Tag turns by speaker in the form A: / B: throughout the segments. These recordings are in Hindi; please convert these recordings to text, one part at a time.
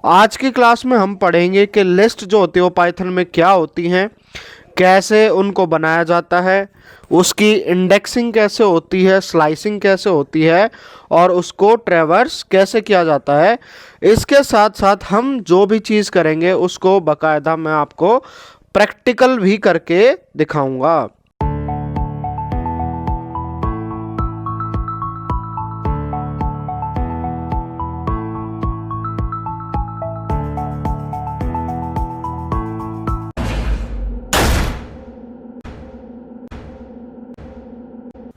A: आज की क्लास में हम पढ़ेंगे कि लिस्ट जो होती है वो पाइथन में क्या होती हैं, कैसे उनको बनाया जाता है, उसकी इंडेक्सिंग कैसे होती है, स्लाइसिंग कैसे होती है और उसको ट्रैवर्स कैसे किया जाता है। इसके साथ साथ हम जो भी चीज़ करेंगे उसको बाकायदा मैं आपको प्रैक्टिकल भी करके दिखाऊंगा।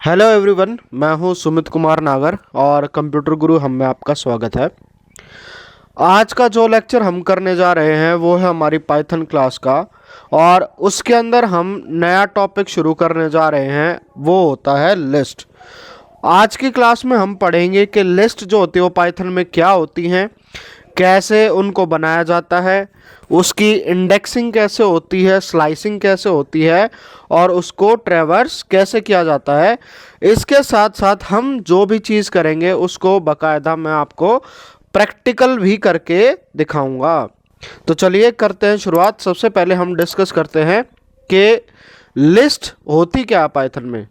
A: हेलो एवरीवन, मैं हूं सुमित कुमार नागर और कंप्यूटर गुरु हम में आपका स्वागत है। आज का जो लेक्चर हम करने जा रहे हैं वो है हमारी पाइथन क्लास का और उसके अंदर हम नया टॉपिक शुरू करने जा रहे हैं, वो होता है लिस्ट। आज की क्लास में हम पढ़ेंगे कि लिस्ट जो होती है वो पाइथन में क्या होती हैं, कैसे उनको बनाया जाता है, उसकी इंडेक्सिंग कैसे होती है, स्लाइसिंग कैसे होती है और उसको ट्रैवर्स कैसे किया जाता है। इसके साथ साथ हम जो भी चीज़ करेंगे उसको बाकायदा मैं आपको प्रैक्टिकल भी करके दिखाऊंगा। तो चलिए करते हैं शुरुआत। सबसे पहले हम डिस्कस करते हैं कि लिस्ट होती क्या है पाइथन में।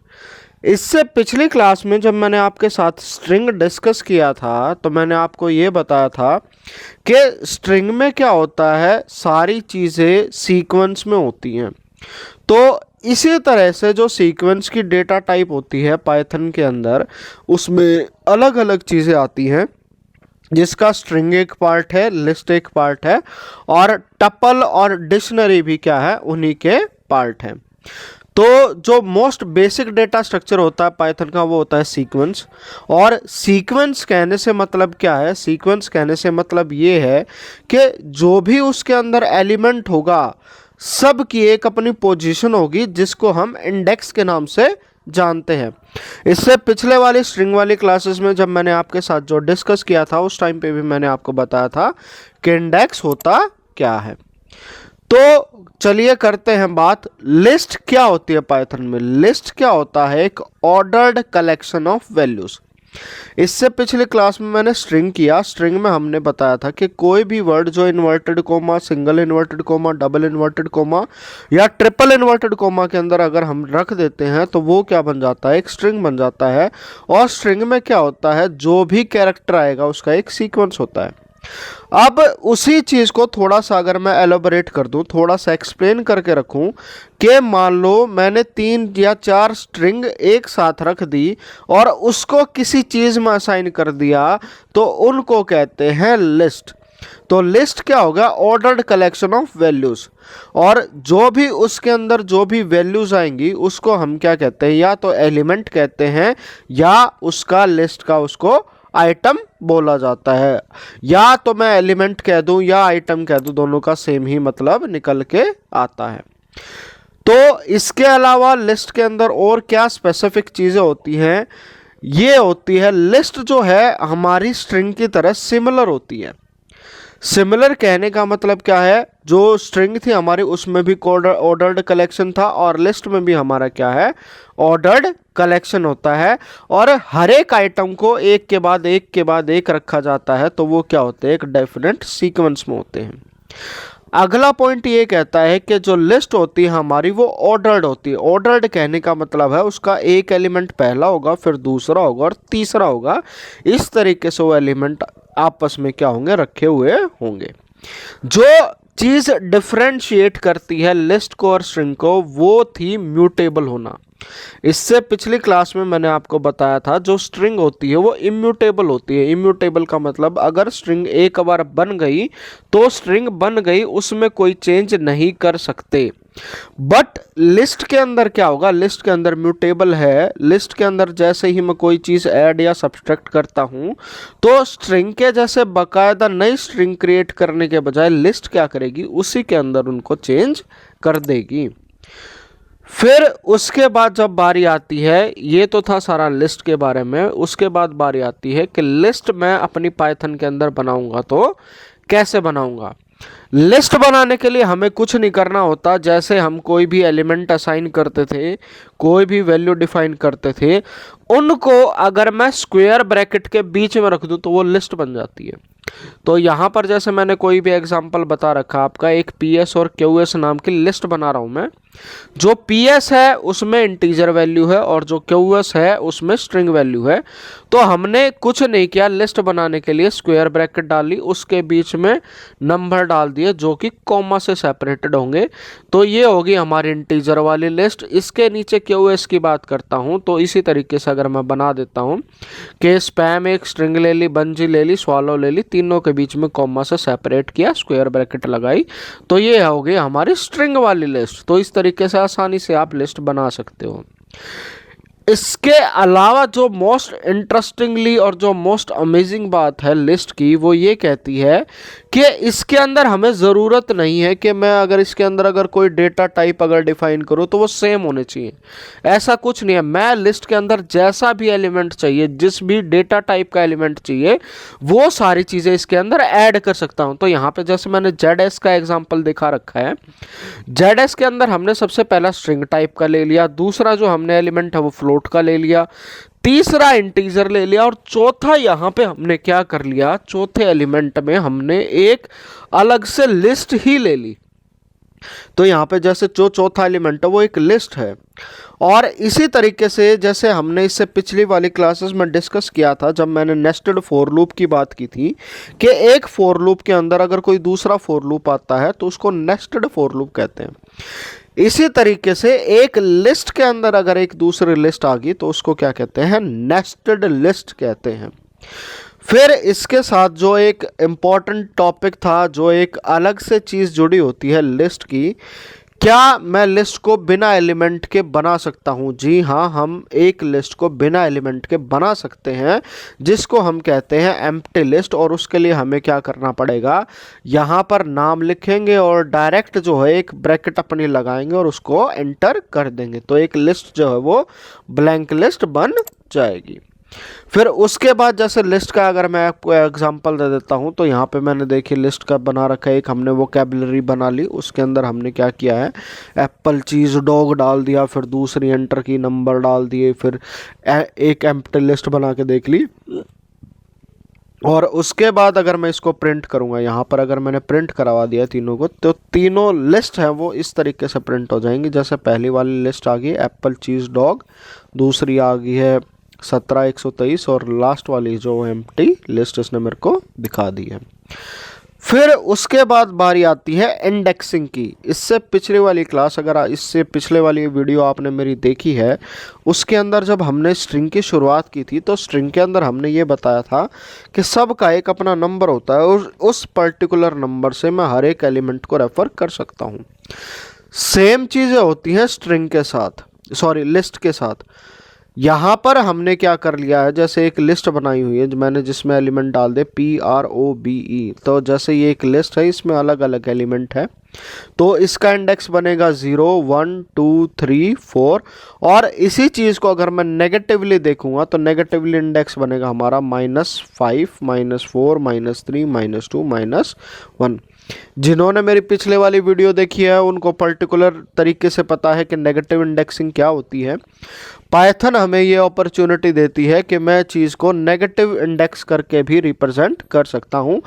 A: इससे पिछली क्लास में जब मैंने आपके साथ स्ट्रिंग डिस्कस किया था तो मैंने आपको ये बताया था कि स्ट्रिंग में क्या होता है, सारी चीज़ें सीक्वेंस में होती हैं। तो इसी तरह से जो सीक्वेंस की डेटा टाइप होती है पाइथन के अंदर, उसमें अलग अलग चीज़ें आती हैं, जिसका स्ट्रिंग एक पार्ट है, लिस्ट एक पार्ट है और टपल और डिक्शनरी भी क्या है, उन्हीं के पार्ट हैं। तो जो मोस्ट बेसिक डेटा स्ट्रक्चर होता है पाइथन का वो होता है सीक्वेंस। और सीक्वेंस कहने से मतलब क्या है, सीक्वेंस कहने से मतलब ये है कि जो भी उसके अंदर एलिमेंट होगा सब की एक अपनी पोजीशन होगी, जिसको हम इंडेक्स के नाम से जानते हैं। इससे पिछले वाली स्ट्रिंग वाली क्लासेस में जब मैंने आपके साथ जो डिस्कस किया था उस टाइम पे भी मैंने आपको बताया था कि इंडेक्स होता क्या है। तो चलिए करते हैं बात, लिस्ट क्या होती है पाइथन में। लिस्ट क्या होता है, एक ऑर्डर्ड कलेक्शन ऑफ वैल्यूज। इससे पिछले क्लास में मैंने स्ट्रिंग किया, स्ट्रिंग में हमने बताया था कि कोई भी वर्ड जो inverted coma, single inverted coma, double inverted coma या ट्रिपल इन्वर्टेड कोमा के अंदर अगर हम रख देते हैं तो वो क्या बन जाता है, एक स्ट्रिंग बन जाता है। और स्ट्रिंग में क्या होता है, जो भी कैरेक्टर आएगा उसका एक सीक्वेंस होता है। अब उसी चीज़ को थोड़ा सा अगर मैं एलोबरेट कर दूं, थोड़ा सा एक्सप्लेन करके रखूं कि मान लो मैंने 3 या 4 स्ट्रिंग एक साथ रख दी और उसको किसी चीज़ में असाइन कर दिया, तो उनको कहते हैं लिस्ट। तो लिस्ट क्या होगा, ऑर्डर्ड कलेक्शन ऑफ वैल्यूज। और जो भी उसके अंदर जो भी वैल्यूज आएंगी उसको हम क्या कहते हैं, या तो एलिमेंट कहते हैं या उसका लिस्ट का उसको आइटम बोला जाता है। या तो मैं एलिमेंट कह दूं या आइटम कह दूं, दोनों का सेम ही मतलब निकल के आता है। तो इसके अलावा लिस्ट के अंदर और क्या स्पेसिफिक चीज़ें होती हैं, ये होती है लिस्ट जो है हमारी स्ट्रिंग की तरह सिमिलर होती है। सिमिलर कहने का मतलब क्या है, जो स्ट्रिंग थी हमारी उसमें भी ऑर्डर्ड कलेक्शन था और लिस्ट में भी हमारा क्या है, ऑर्डर्ड कलेक्शन होता है। और हर एक आइटम को एक के बाद एक के बाद एक रखा जाता है, तो वो क्या होते हैं, एक डेफिनेट सीक्वेंस में होते हैं। अगला पॉइंट ये कहता है कि जो लिस्ट होती है हमारी वो ऑर्डर्ड होती है। ऑर्डर्ड कहने का मतलब है उसका एक एलिमेंट पहला होगा, फिर दूसरा होगा और तीसरा होगा। इस तरीके से वो एलिमेंट आपस में क्या होंगे, रखे हुए होंगे। जो चीज़ डिफरेंशिएट करती है लिस्ट को और स्ट्रिंग को वो थी म्यूटेबल होना। इससे पिछली क्लास में मैंने आपको बताया था जो स्ट्रिंग होती है वो इम्यूटेबल होती है। इम्यूटेबल का मतलब अगर स्ट्रिंग एक बार बन गई तो स्ट्रिंग बन गई, उसमें कोई चेंज नहीं कर सकते। बट लिस्ट के अंदर क्या होगा, लिस्ट के अंदर म्यूटेबल है। लिस्ट के अंदर जैसे ही मैं कोई चीज़ ऐड या सब्सट्रैक्ट करता हूँ तो स्ट्रिंग के जैसे बाकायदा नई स्ट्रिंग क्रिएट करने के बजाय लिस्ट क्या करेगी, उसी के अंदर उनको चेंज कर देगी। फिर उसके बाद जब बारी आती है, ये तो था सारा लिस्ट के बारे में, उसके बाद बारी आती है कि लिस्ट मैं अपनी पाइथन के अंदर बनाऊंगा तो कैसे बनाऊंगा। लिस्ट बनाने के लिए हमें कुछ नहीं करना होता, जैसे हम कोई भी एलिमेंट असाइन करते थे, कोई भी वैल्यू डिफाइन करते थे, उनको अगर मैं स्क्वायर ब्रैकेट के बीच में रख दूं तो वो लिस्ट बन जाती है। तो यहाँ पर जैसे मैंने कोई भी एग्जांपल बता रखा आपका, एक PS और QS नाम की लिस्ट बना रहा हूँ मैं। जो PS है उसमें इंटीजर वैल्यू है और जो QS है उसमें स्ट्रिंग वैल्यू है। तो हमने कुछ नहीं किया, लिस्ट बनाने के लिए स्क्वायर ब्रैकेट डाली, उसके बीच में नंबर डाल दिए जो कि कॉमा से सेपरेटेड होंगे। तो ये होगी हमारी इंटीजर वाली लिस्ट। इसके नीचे QS की बात करता हूँ तो इसी तरीके से अगर मैं बना देता हूँ कि स्पैम एक स्ट्रिंग ले ली, बंजी ले ली, स्वॉलो ले ली, तीनों के बीच में कॉमा से सेपरेट किया, स्क्वायर ब्रैकेट लगाई, तो ये हो गई हमारी स्ट्रिंग वाली लिस्ट। तो इस तरीके से आसानी से आप लिस्ट बना सकते हो। इसके अलावा जो मोस्ट इंटरेस्टिंगली और जो मोस्ट अमेजिंग बात है लिस्ट की, वो ये कहती है कि इसके अंदर हमें ज़रूरत नहीं है कि मैं अगर इसके अंदर अगर कोई डेटा टाइप अगर डिफाइन करूँ तो वो सेम होने चाहिए। ऐसा कुछ नहीं है। मैं लिस्ट के अंदर जैसा भी एलिमेंट चाहिए, जिस भी डेटा टाइप का एलिमेंट चाहिए, वो सारी चीज़ें इसके अंदर ऐड कर सकता हूँ। तो यहाँ पे जैसे मैंने ZS का एग्जाम्पल दिखा रखा है, ZS के अंदर हमने सबसे पहला स्ट्रिंग टाइप का ले लिया, दूसरा जो हमने एलिमेंट है वो फ्लोट का ले लिया, तीसरा इंटीजर ले लिया, और चौथा यहाँ पे हमने क्या कर लिया, चौथे एलिमेंट में हमने एक अलग से लिस्ट ही ले ली। तो यहाँ पे जैसे जो चौथा एलिमेंट है वो एक लिस्ट है। और इसी तरीके से जैसे हमने इससे पिछली वाली क्लासेस में डिस्कस किया था, जब मैंने नेस्टेड फॉर लूप की बात की थी, कि एक फॉर लूप के अंदर अगर कोई दूसरा फॉर लूप आता है तो उसको नेस्टेड फॉर लूप कहते हैं। इसी तरीके से एक लिस्ट के अंदर अगर एक दूसरी लिस्ट आ गई तो उसको क्या कहते हैं, नेस्टेड लिस्ट कहते हैं। फिर इसके साथ जो एक इम्पॉर्टेंट टॉपिक था, जो एक अलग से चीज़ जुड़ी होती है लिस्ट की, क्या मैं लिस्ट को बिना एलिमेंट के बना सकता हूँ? जी हाँ, हम एक लिस्ट को बिना एलिमेंट के बना सकते हैं, जिसको हम कहते हैं एम्प्टी लिस्ट। और उसके लिए हमें क्या करना पड़ेगा, यहाँ पर नाम लिखेंगे और डायरेक्ट जो है एक ब्रैकेट अपनी लगाएंगे और उसको एंटर कर देंगे, तो एक लिस्ट जो है वो ब्लैंक लिस्ट बन जाएगी। फिर उसके बाद जैसे लिस्ट का अगर मैं आपको एग्जांपल दे देता हूं, तो यहाँ पे मैंने देखिए लिस्ट का बना रखा है, एक हमने वोकैबुलरी बना ली, उसके अंदर हमने क्या किया है, एप्पल चीज़ डॉग डाल दिया, फिर दूसरी एंटर की नंबर डाल दिए, फिर एक एम्प्टी लिस्ट बना के देख ली। और उसके बाद अगर मैं इसको प्रिंट करूंगा, यहाँ पर अगर मैंने प्रिंट करवा दिया तीनों को, तो तीनों लिस्ट हैं वो इस तरीके से प्रिंट हो जाएंगी। जैसे पहली वाली लिस्ट आ गई एप्पल चीज़ डॉग, दूसरी आ गई है 17 123, और लास्ट वाली जो एम्प्टी लिस्ट इसने मेरे को दिखा दी है। फिर उसके बाद बारी आती है इंडेक्सिंग की। इससे पिछले वाली क्लास, अगर इससे पिछले वाली वीडियो आपने मेरी देखी है, उसके अंदर जब हमने स्ट्रिंग की शुरुआत की थी, तो स्ट्रिंग के अंदर हमने ये बताया था कि सबका एक अपना नंबर होता है और उस पर्टिकुलर नंबर से मैं हर एक एलिमेंट को रेफर कर सकता हूँ। सेम चीज़ें होती हैं स्ट्रिंग के साथ, सॉरी लिस्ट के साथ। यहाँ पर हमने क्या कर लिया है, जैसे एक लिस्ट बनाई हुई है मैंने, जिसमें एलिमेंट डाल दे PROBE। तो जैसे ये एक लिस्ट है, इसमें अलग अलग एलिमेंट है, तो इसका इंडेक्स बनेगा 0 1 2 3 4। और इसी चीज़ को अगर मैं नेगेटिवली देखूंगा तो नेगेटिवली इंडेक्स बनेगा हमारा -5 -4 -3 -2 -1। जिन्होंने मेरी पिछले वाली वीडियो देखी है उनको पर्टिकुलर तरीके से पता है कि नेगेटिव इंडेक्सिंग क्या होती है। पाइथन हमें ये अपॉर्चुनिटी देती है कि मैं चीज़ को नेगेटिव इंडेक्स करके भी रिप्रेजेंट कर सकता हूँ।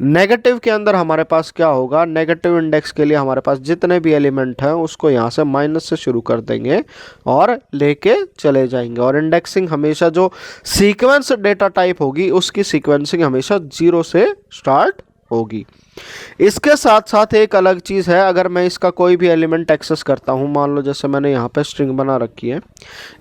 A: नेगेटिव के अंदर हमारे पास क्या होगा, नेगेटिव इंडेक्स के लिए हमारे पास जितने भी एलिमेंट हैं उसको यहाँ से माइनस से शुरू कर देंगे और लेके चले जाएंगे। और इंडेक्सिंग हमेशा जो सीक्वेंस डेटा टाइप होगी उसकी सीक्वेंसिंग हमेशा 0 से स्टार्ट होगी। इसके साथ साथ एक अलग चीज़ है, अगर मैं इसका कोई भी एलिमेंट एक्सेस करता हूँ, मान लो जैसे मैंने यहाँ पे स्ट्रिंग बना रखी है,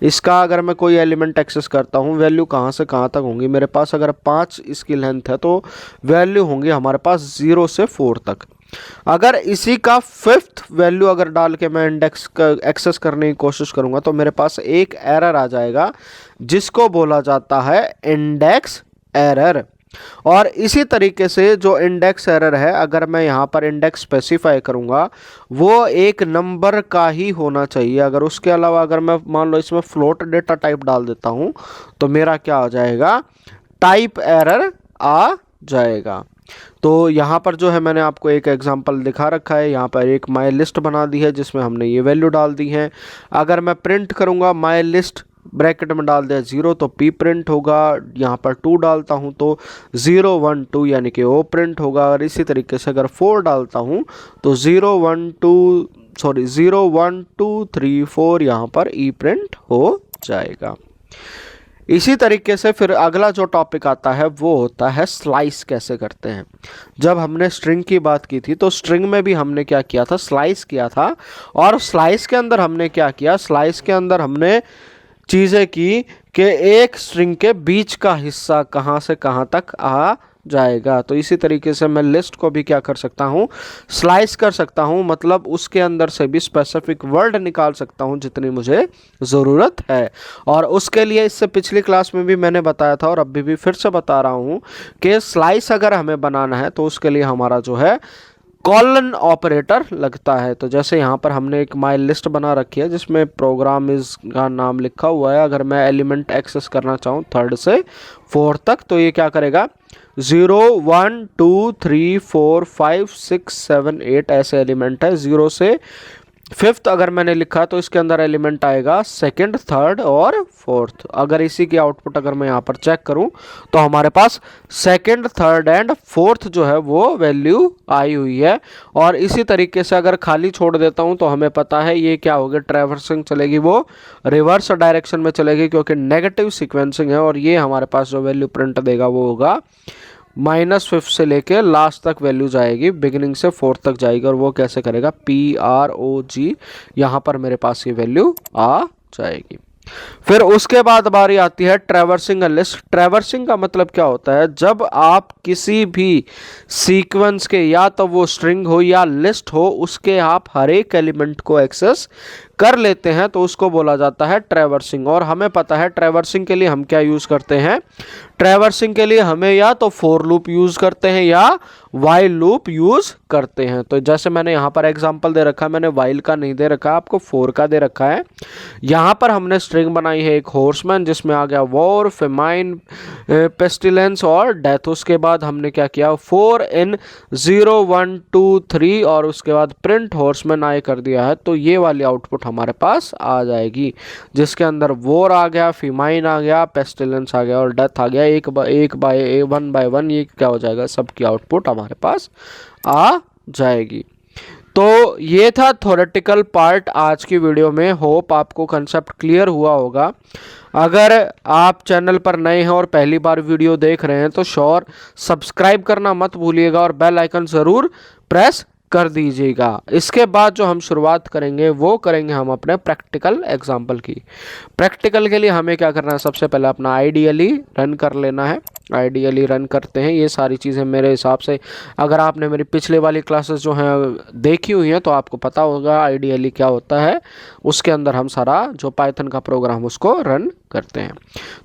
A: इसका अगर मैं कोई एलिमेंट एक्सेस करता हूँ, वैल्यू कहाँ से कहाँ तक होंगी मेरे पास, अगर 5 इसकी लेंथ है तो वैल्यू होंगी हमारे पास 0 से 4 तक। अगर इसी का 5th वैल्यू अगर डाल के मैं इंडेक्स का एक्सेस करने की कोशिश करूँगा तो मेरे पास एक एरर आ जाएगा जिसको बोला जाता है इंडेक्स एरर। और इसी तरीके से जो इंडेक्स एरर है, अगर मैं यहाँ पर इंडेक्स स्पेसिफाई करूँगा वो एक नंबर का ही होना चाहिए। अगर उसके अलावा अगर मैं मान लो इसमें फ्लोट डेटा टाइप डाल देता हूँ तो मेरा क्या हो जाएगा, टाइप एरर आ जाएगा। तो यहाँ पर जो है मैंने आपको एक एग्जांपल दिखा रखा है, यहाँ पर एक माई लिस्ट बना दी है जिसमें हमने ये वैल्यू डाल दी है। अगर मैं प्रिंट करूँगा माई लिस्ट ब्रैकेट में डाल दिया 0 तो P प्रिंट होगा, यहाँ पर 2 डालता हूँ तो 0 1 2 यानी कि O प्रिंट होगा। और इसी तरीके से अगर 4 डालता हूँ तो 0 1 2 3 4 यहाँ पर E प्रिंट हो जाएगा। इसी तरीके से फिर अगला जो टॉपिक आता है वो होता है स्लाइस कैसे करते हैं। जब हमने स्ट्रिंग की बात की थी तो स्ट्रिंग में भी हमने क्या किया था, स्लाइस किया था। और स्लाइस के अंदर हमने क्या किया, स्लाइस के अंदर हमने चीज़ें की कि एक स्ट्रिंग के बीच का हिस्सा कहाँ से कहाँ तक आ जाएगा। तो इसी तरीके से मैं लिस्ट को भी क्या कर सकता हूँ, स्लाइस कर सकता हूँ, मतलब उसके अंदर से भी स्पेसिफिक वर्ड निकाल सकता हूँ जितनी मुझे ज़रूरत है। और उसके लिए इससे पिछली क्लास में भी मैंने बताया था और अभी भी फिर से बता रहा हूँ कि स्लाइस अगर हमें बनाना है तो उसके लिए हमारा जो है कॉलन ऑपरेटर लगता है। तो जैसे यहाँ पर हमने एक माई लिस्ट बना रखी है जिसमें प्रोग्राम इज का नाम लिखा हुआ है। अगर मैं एलिमेंट एक्सेस करना चाहूँ 3rd से 4th तक तो ये क्या करेगा, 0 1 2 3 4 5 6 7 8 ऐसे एलिमेंट है। 0 से 5th अगर मैंने लिखा तो इसके अंदर एलिमेंट आएगा 2nd 3rd और 4th। अगर इसी की आउटपुट अगर मैं यहाँ पर चेक करूँ तो हमारे पास 2nd 3rd एंड 4th जो है वो वैल्यू आई हुई है। और इसी तरीके से अगर खाली छोड़ देता हूँ तो हमें पता है ये क्या होगी, ट्रैवर्सिंग चलेगी, वो रिवर्स डायरेक्शन में चलेगी क्योंकि नेगेटिव सीक्वेंसिंग है। और ये हमारे पास जो वैल्यू प्रिंट देगा वो होगा -5 से लेके लास्ट तक वैल्यू जाएगी, बिगिनिंग से 4th तक जाएगी। और वो कैसे करेगा, PROG, यहाँ पर मेरे पास ये वैल्यू आ जाएगी। फिर उसके बाद बारी आती है ट्रैवर्सिंग अ लिस्ट। ट्रैवर्सिंग का मतलब क्या होता है, जब आप किसी भी सीक्वेंस के, या तो वो स्ट्रिंग हो या लिस्ट हो, उसके आप हर एक एलिमेंट को एक्सेस कर लेते हैं तो उसको बोला जाता है ट्रैवर्सिंग। और हमें पता है ट्रैवर्सिंग के लिए हम क्या यूज़ करते हैं, ट्रैवर्सिंग के लिए हमें या तो फॉर लूप यूज़ करते हैं या वाइल लूप यूज़ करते हैं। तो जैसे मैंने यहाँ पर एग्जांपल दे रखा है, मैंने वाइल का नहीं दे रखा, आपको फॉर का दे रखा है। यहाँ पर हमने स्ट्रिंग बनाई है एक हॉर्समैन जिसमें आ गया वॉर, फेमाइन, पेस्टिलेंस और डेथ। उसके बाद हमने क्या किया, 4 in 0 1 2 3 और उसके बाद प्रिंट हॉर्समैन आई कर दिया है। तो ये वाली आउटपुट हमारे पास आ जाएगी जिसके अंदर वॉर आ गया, फेमाइन आ गया, पेस्टिलेंस आ गया और डेथ आ गया। वन बाय वन ये क्या हो जाएगा, सबकी आउटपुट हमारे पास आ जाएगी। तो ये था थ्योरेटिकल पार्ट आज की वीडियो में। होप आपको कंसेप्ट क्लियर हुआ होगा। अगर आप चैनल पर नए हैं और पहली बार वीडियो देख रहे हैं तो श्योर सब्सक्राइब करना मत भूलिएगा और बेल आइकन ज़रूर प्रेस कर दीजिएगा। इसके बाद जो हम शुरुआत करेंगे वो करेंगे हम अपने प्रैक्टिकल एग्जाम्पल की। प्रैक्टिकल के लिए हमें क्या करना है, सबसे पहले अपना आइडियली रन कर लेना है। आइडियली रन करते हैं। ये सारी चीज़ें मेरे हिसाब से अगर आपने मेरी पिछले वाली क्लासेस जो हैं देखी हुई हैं तो आपको पता होगा आइडियली क्या होता है। उसके अंदर हम सारा जो पाइथन का प्रोग्राम उसको रन करते हैं।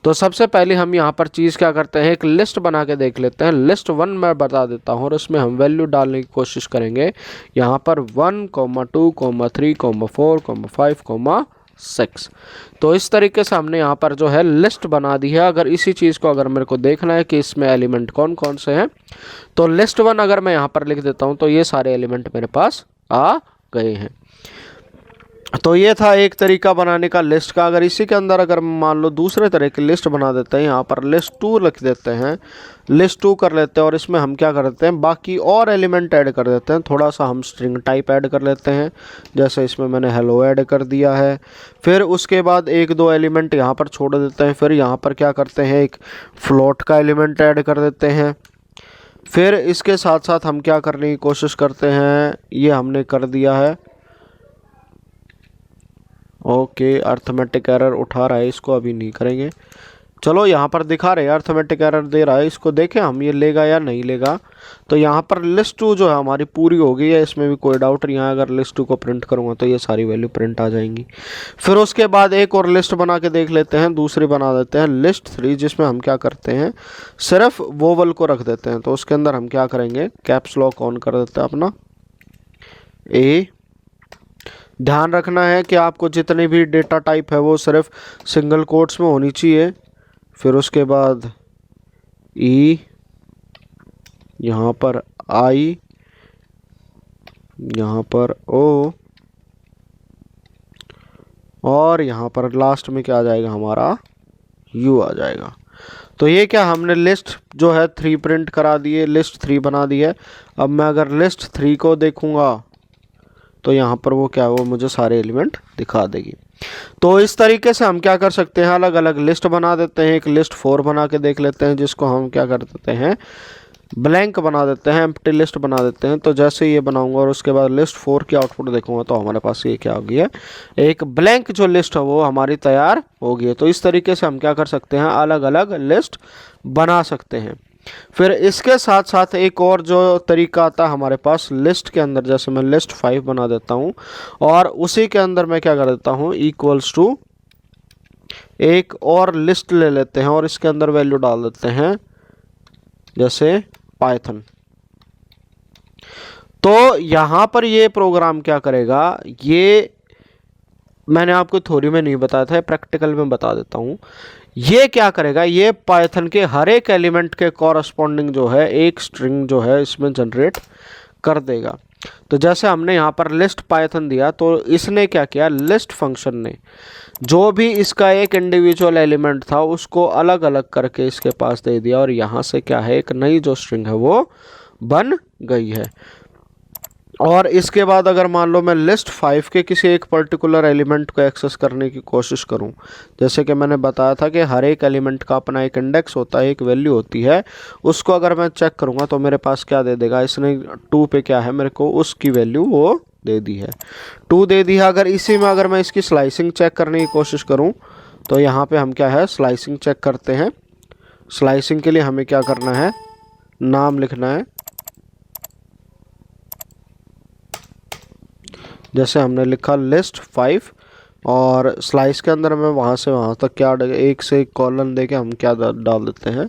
A: तो सबसे पहले हम यहाँ पर चीज़ क्या करते हैं, एक लिस्ट बना के देख लेते हैं। लिस्ट 1 मैं बता देता हूँ और उसमें हम वैल्यू डालने की कोशिश करेंगे। यहाँ पर 1, 2, 3, 4, 5, 6। तो इस तरीके से हमने यहाँ पर जो है लिस्ट बना दी है। अगर इसी चीज़ को अगर मेरे को देखना है कि इसमें एलिमेंट कौन कौन से हैं तो लिस्ट 1 अगर मैं यहाँ पर लिख देता हूँ तो ये सारे एलिमेंट मेरे पास आ गए हैं। तो ये था एक तरीका बनाने का लिस्ट का। अगर इसी के अंदर अगर मान लो दूसरे तरह की लिस्ट बना देते हैं, यहाँ पर लिस्ट 2 लिख देते हैं, लिस्ट 2 कर लेते हैं और इसमें हम क्या कर देते हैं, बाकी और एलिमेंट ऐड कर देते हैं। थोड़ा सा हम स्ट्रिंग टाइप ऐड कर लेते हैं, जैसे इसमें मैंने हेलो ऐड कर दिया है। फिर उसके बाद 1-2 एलिमेंट यहाँ पर छोड़ देते हैं। फिर यहाँ पर क्या करते हैं, एक फ्लोट का एलिमेंट ऐड कर देते हैं। फिर इसके साथ साथ हम क्या करने की कोशिश करते हैं, ये हमने कर दिया है। ओके, अर्थमेटिक एरर उठा रहा है, इसको अभी नहीं करेंगे। चलो यहाँ पर दिखा रहे हैं अर्थमेटिक एरर दे रहा है, इसको देखें हम ये लेगा या नहीं लेगा। तो यहाँ पर लिस्ट 2 जो है हमारी पूरी हो गई है, इसमें भी कोई डाउट नहीं है। अगर लिस्ट 2 को प्रिंट करूँगा तो ये सारी वैल्यू प्रिंट आ जाएंगी। फिर उसके बाद एक और लिस्ट बना के देख लेते हैं, दूसरी बना देते हैं लिस्ट 3, जिसमें हम क्या करते हैं, सिर्फ वोवल को रख देते हैं। तो उसके अंदर हम क्या करेंगे, कैप्स लॉक ऑन कर देते हैं अपना ए। ध्यान रखना है कि आपको जितनी भी डेटा टाइप है वो सिर्फ सिंगल कोट्स में होनी चाहिए। फिर उसके बाद ई, यहाँ पर I, यहाँ पर O, और यहाँ पर लास्ट में क्या आ जाएगा हमारा U आ जाएगा। तो ये क्या हमने लिस्ट जो है 3 प्रिंट करा दी है, लिस्ट 3 बना दी है। अब मैं अगर लिस्ट 3 को देखूंगा तो यहाँ पर वो क्या है, वो मुझे सारे एलिमेंट दिखा देगी। तो इस तरीके से हम क्या कर सकते हैं, अलग अलग लिस्ट बना देते हैं। एक लिस्ट 4 बना के देख लेते हैं, जिसको हम क्या कर देते हैं, ब्लैंक बना देते हैं, एम्प्टी लिस्ट बना देते हैं। तो जैसे ये बनाऊंगा और उसके बाद लिस्ट 4 की आउटपुट देखूंगा तो हमारे पास ये क्या हो गई है, एक ब्लैंक जो लिस्ट है वो हमारी तैयार हो गई है। तो इस तरीके से हम क्या कर सकते हैं, अलग अलग लिस्ट बना सकते हैं। फिर इसके साथ साथ एक और जो तरीका आता है हमारे पास लिस्ट के अंदर, जैसे मैं लिस्ट 5 बना देता हूँ और उसी के अंदर मैं क्या कर देता हूँ, इक्वल्स टू एक और लिस्ट ले लेते हैं और इसके अंदर वैल्यू डाल देते हैं जैसे पाइथन। तो यहां पर ये प्रोग्राम क्या करेगा, ये मैंने आपको थ्योरी में नहीं बताया था, प्रैक्टिकल में बता देता हूं। ये क्या करेगा, ये पाइथन के हर एक एलिमेंट के कॉरस्पॉन्डिंग जो है एक स्ट्रिंग जो है इसमें जनरेट कर देगा। तो जैसे हमने यहाँ पर लिस्ट पाइथन दिया तो इसने क्या किया, लिस्ट फंक्शन ने जो भी इसका एक इंडिविजुअल एलिमेंट था उसको अलग अलग करके इसके पास दे दिया और यहाँ से क्या है, एक नई जो स्ट्रिंग है वो बन गई है। और इसके बाद अगर मान लो मैं लिस्ट 5 के किसी एक पर्टिकुलर एलिमेंट को एक्सेस करने की कोशिश करूं, जैसे कि मैंने बताया था कि हर एक एलिमेंट का अपना एक इंडेक्स होता है, एक वैल्यू होती है, उसको अगर मैं चेक करूंगा तो मेरे पास क्या दे देगा, इसने 2 पे क्या है मेरे को उसकी वैल्यू वो दे दी है, 2 दे दी है। अगर इसी में अगर मैं इसकी स्लाइसिंग चेक करने की कोशिश करूँ तो यहाँ पर हम क्या है, स्लाइसिंग चेक करते हैं। स्लाइसिंग के लिए हमें क्या करना है, नाम लिखना है, जैसे हमने लिखा लिस्ट 5 और स्लाइस के अंदर में वहाँ से वहाँ तक क्या एक से एक कॉलन दे के हम क्या डाल देते हैं,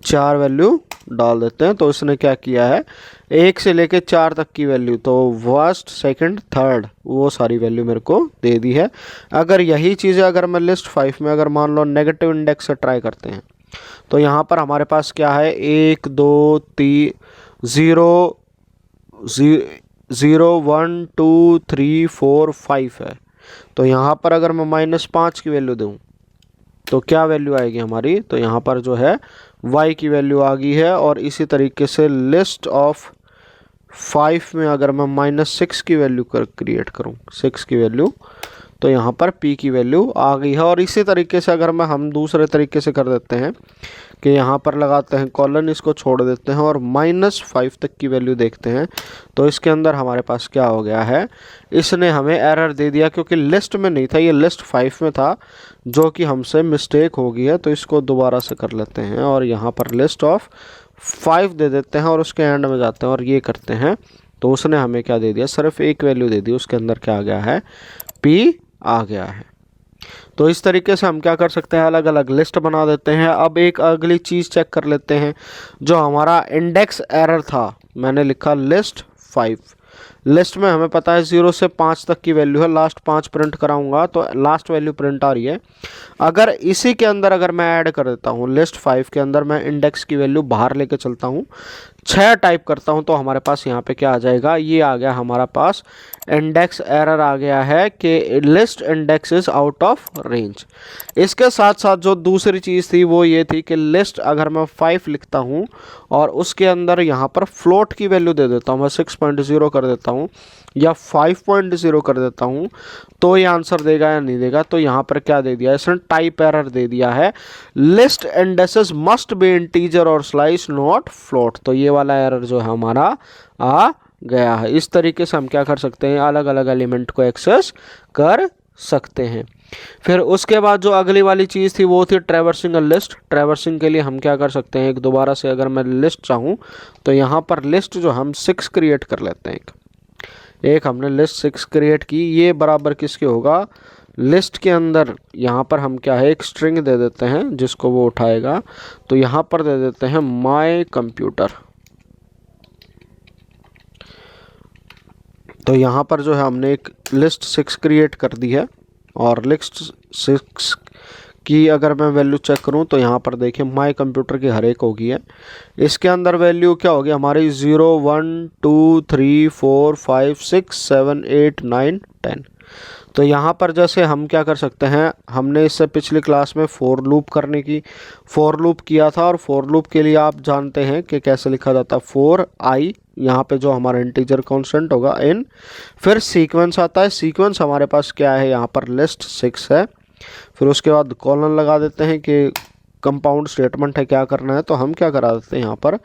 A: 4 वैल्यू डाल देते हैं। तो इसने क्या किया है, 1 से लेके 4 तक की वैल्यू, तो फर्स्ट सेकंड थर्ड वो सारी वैल्यू मेरे को दे दी है। अगर यही चीज़ें अगर मैं लिस्ट 5 में अगर मान लो नेगेटिव इंडेक्स से ट्राई करते हैं तो यहाँ पर हमारे पास क्या है, 1 2 3 0 0 1 2 3 4 5 है। तो यहाँ पर अगर मैं -5 की वैल्यू दूँ तो क्या वैल्यू आएगी हमारी, तो यहाँ पर जो है y की वैल्यू आ गई है। और इसी तरीके से लिस्ट ऑफ 5 में अगर मैं -6 की वैल्यू क्रिएट करूँ, 6 की वैल्यू, तो यहाँ पर p की वैल्यू आ गई है। और इसी तरीके से अगर हम दूसरे तरीके से कर देते हैं कि यहाँ पर लगाते हैं कॉलन, इसको छोड़ देते हैं और -5 तक की वैल्यू देखते हैं तो इसके अंदर हमारे पास क्या हो गया है, इसने हमें एरर दे दिया क्योंकि लिस्ट में नहीं था, ये लिस्ट 5 में था, जो कि हमसे मिस्टेक हो गई है। तो इसको दोबारा से कर लेते हैं और यहाँ पर लिस्ट ऑफ 5 दे देते हैं और उसके एंड में जाते हैं और ये करते हैं तो उसने हमें क्या दे दिया, सिर्फ एक वैल्यू दे दी, उसके अंदर क्या आ गया है, p आ गया है। तो इस तरीके से हम क्या कर सकते हैं, अलग अलग लिस्ट बना देते हैं। अब एक अगली चीज़ चेक कर लेते हैं, जो हमारा इंडेक्स एरर था, मैंने लिखा लिस्ट 5, लिस्ट में हमें पता है 0 से 5 तक की वैल्यू है, लास्ट 5 प्रिंट कराऊंगा तो लास्ट वैल्यू प्रिंट आ रही है। अगर इसी के अंदर अगर मैं ऐड कर देता हूँ, लिस्ट 5 के अंदर मैं इंडेक्स की वैल्यू बाहर लेके चलता हूँ, 6 टाइप करता हूँ तो हमारे पास यहाँ पे क्या आ जाएगा, ये आ गया हमारा पास इंडेक्स एरर आ गया है कि list index is out of range. इसके साथ साथ जो दूसरी चीज़ थी वो ये थी कि लिस्ट अगर मैं 5 लिखता हूँ और उसके अंदर यहाँ पर फ्लोट की वैल्यू दे देता हूँ, मैं 6.0 कर देता हूँ या 5.0 कर देता हूँ तो ये आंसर देगा या नहीं देगा। तो यहाँ पर क्या दे दिया, इसने टाइप एरर दे दिया है, list indexes must be integer और स्लाइस नॉट फ्लोट। तो ये वाला एरर जो है हमारा आ गया है। इस तरीके से हम क्या कर सकते हैं, अलग अलग एलिमेंट को एक्सेस कर सकते हैं। फिर उसके बाद जो अगली वाली चीज़ थी वो थी ट्रैवर्सिंग अ लिस्ट। ट्रैवर्सिंग के लिए हम क्या कर सकते हैं, एक दोबारा से अगर मैं लिस्ट चाहूँ तो यहाँ पर लिस्ट जो हम 6 क्रिएट कर लेते हैं, एक हमने लिस्ट 6 क्रिएट की, ये बराबर किसके होगा, लिस्ट के अंदर यहाँ पर हम क्या है, एक स्ट्रिंग दे देते हैं जिसको वो उठाएगा। तो यहाँ पर दे देते हैं माय कंप्यूटर। तो यहाँ पर जो है हमने एक लिस्ट 6 क्रिएट कर दी है और लिस्ट 6 कि अगर मैं वैल्यू चेक करूं तो यहाँ पर देखिए माई कंप्यूटर की हर एक होगी है। इसके अंदर वैल्यू क्या होगी हमारी 0 1 2 3 4 5 6 7 8 9 10। तो यहाँ पर जैसे हम क्या कर सकते हैं, हमने इससे पिछली क्लास में फॉर लूप करने की फॉर लूप किया था, और फॉर लूप के लिए आप जानते हैं कि कैसे लिखा जाता है। फॉर आई, यहाँ पे जो हमारा इंटीजर कांस्टेंट होगा इन, फिर सीक्वेंस आता है। सीक्वेंस हमारे पास क्या है, यहाँ पर लिस्ट 6 है। फिर उसके बाद कॉलन लगा देते हैं कि कंपाउंड स्टेटमेंट है, क्या करना है। तो हम क्या करा देते हैं, यहाँ पर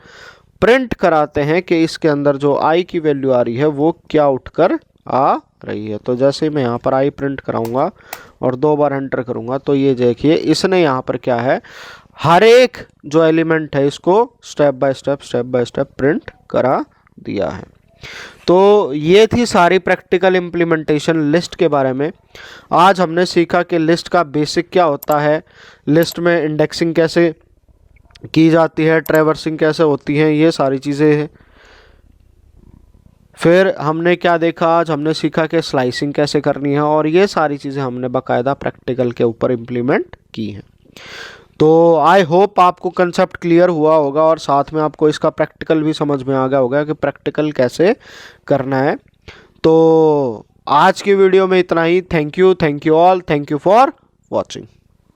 A: प्रिंट कराते हैं कि इसके अंदर जो आई की वैल्यू आ रही है वो क्या उठकर आ रही है। तो जैसे मैं यहाँ पर आई प्रिंट कराऊंगा और 2 बार एंटर करूंगा तो ये देखिए इसने यहाँ पर क्या है, हर एक जो एलिमेंट है इसको स्टेप बाय स्टेप प्रिंट करा दिया है। तो ये थी सारी प्रैक्टिकल इम्प्लीमेंटेशन लिस्ट के बारे में। आज हमने सीखा कि लिस्ट का बेसिक क्या होता है, लिस्ट में इंडेक्सिंग कैसे की जाती है, ट्रैवर्सिंग कैसे होती है, ये सारी चीज़ें हैं। फिर हमने क्या देखा, आज हमने सीखा कि स्लाइसिंग कैसे करनी है, और ये सारी चीज़ें हमने बाकायदा प्रैक्टिकल के ऊपर इम्प्लीमेंट की हैं। तो आई होप आपको कंसेप्ट क्लियर हुआ होगा और साथ में आपको इसका प्रैक्टिकल भी समझ में आ गया होगा कि प्रैक्टिकल कैसे करना है। तो आज की वीडियो में इतना ही। Thank you all, thank you for watching.